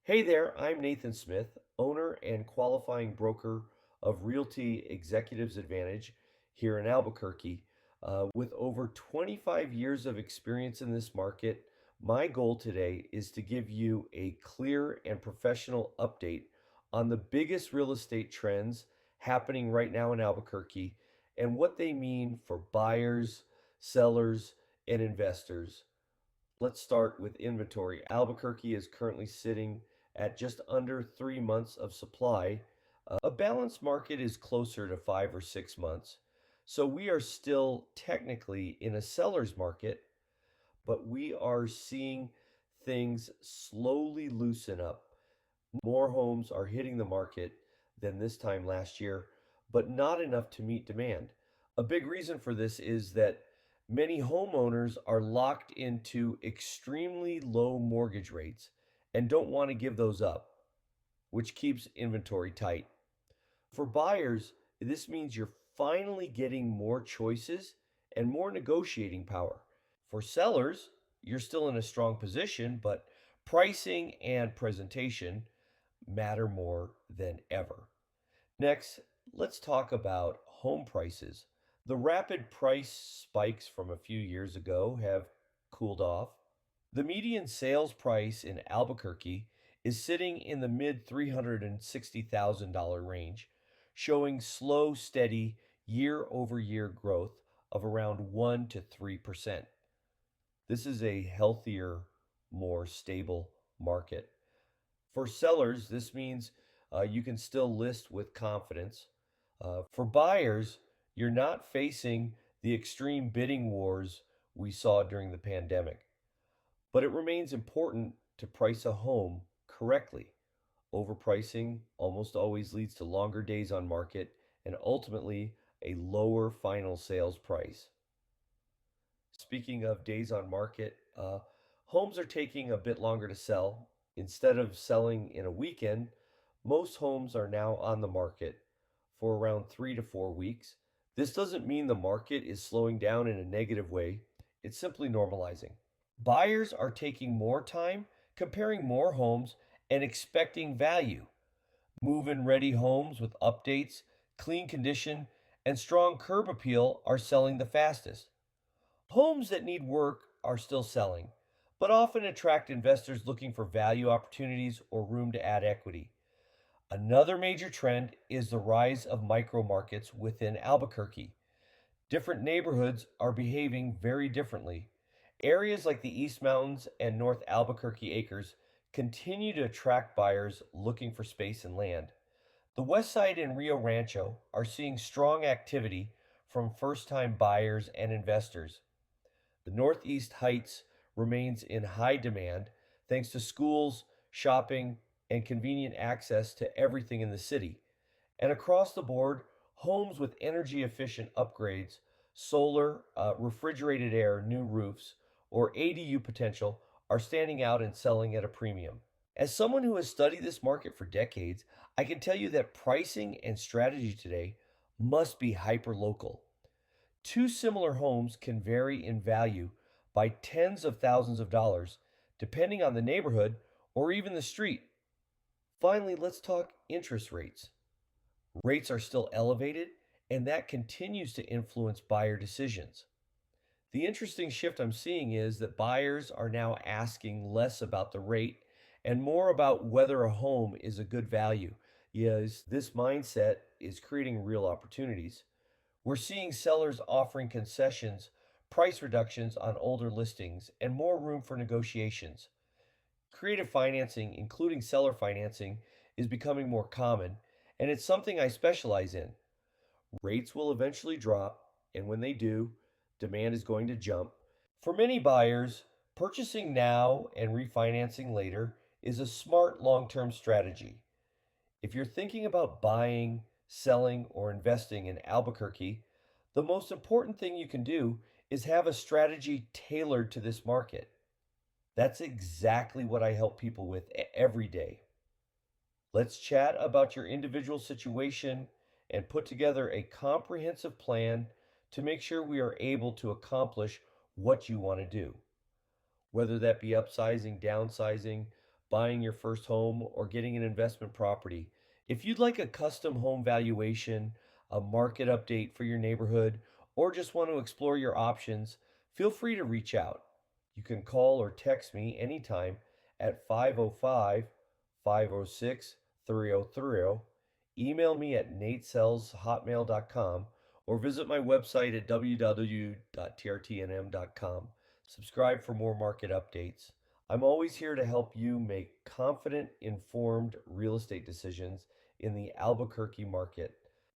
Hey there, I'm Nathan Smith, owner and qualifying broker of Realty Executives Advantage here in Albuquerque. With over 25 years of experience in this market, my goal today is to give you a clear and professional update on the biggest real estate trends happening right now in Albuquerque and what they mean for buyers, sellers, and investors. Let's start with inventory. Albuquerque is currently sitting at just under 3 months of supply. A balanced market is closer to 5 or 6 months. So we are still technically in a seller's market, but we are seeing things slowly loosen up. More homes are hitting the market than this time last year, but not enough to meet demand. A big reason for this is that many homeowners are locked into extremely low mortgage rates and don't want to give those up, which keeps inventory tight. For buyers, this means you're finally getting more choices and more negotiating power. For sellers, you're still in a strong position, but pricing and presentation matter more than ever. Next, let's talk about home prices. The rapid price spikes from a few years ago have cooled off. The median sales price in Albuquerque is sitting in the mid $360,000 range, showing slow, steady year over year growth of around 1 to 3%. This is a healthier, more stable market. For sellers, this means you can still list with confidence. For buyers, you're not facing the extreme bidding wars we saw during the pandemic. But it remains important to price a home correctly. Overpricing almost always leads to longer days on market and ultimately a lower final sales price. Speaking of days on market, homes are taking a bit longer to sell. Instead of selling in a weekend, most homes are now on the market for around 3 to 4 weeks. This doesn't mean the market is slowing down in a negative way, it's simply normalizing. Buyers are taking more time, comparing more homes, and expecting value. Move in ready homes with updates, clean condition, and strong curb appeal are selling the fastest. Homes that need work are still selling, but often attract investors looking for value opportunities or room to add equity. Another major trend is the rise of micro markets within Albuquerque. Different neighborhoods are behaving very differently. Areas like the East Mountains and North Albuquerque Acres continue to attract buyers looking for space and land. The West Side and Rio Rancho are seeing strong activity from first time buyers and investors. The Northeast Heights remains in high demand thanks to schools, shopping, and convenient access to everything in the city. And across the board, homes with energy efficient upgrades, solar, refrigerated air, new roofs, or ADU potential are standing out and selling at a premium. As someone who has studied this market for decades, I can tell you that pricing and strategy today must be hyper local. Two similar homes can vary in value by tens of thousands of dollars, depending on the neighborhood or even the street. Finally, let's talk interest rates. Rates are still elevated, and that continues to influence buyer decisions. The interesting shift I'm seeing is that buyers are now asking less about the rate and more about whether a home is a good value. Yes, this mindset is creating real opportunities. We're seeing sellers offering concessions, price reductions on older listings, and more room for negotiations. Creative financing, including seller financing, is becoming more common, and it's something I specialize in. Rates will eventually drop, and when they do, demand is going to jump. For many buyers, purchasing now and refinancing later is a smart long term strategy. If you're thinking about buying, selling, or investing in Albuquerque, the most important thing you can do is have a strategy tailored to this market. That's exactly what I help people with every day. Let's chat about your individual situation and put together a comprehensive plan to make sure we are able to accomplish what you want to do. Whether that be upsizing, downsizing, buying your first home, or getting an investment property. If you'd like a custom home valuation, a market update for your neighborhood, or just want to explore your options, feel free to reach out. You can call or text me anytime at 505 506 3030. Email me at natesellshotmail.com or visit my website at www.trtnm.com. Subscribe for more market updates. I'm always here to help you make confident, informed real estate decisions in the Albuquerque market.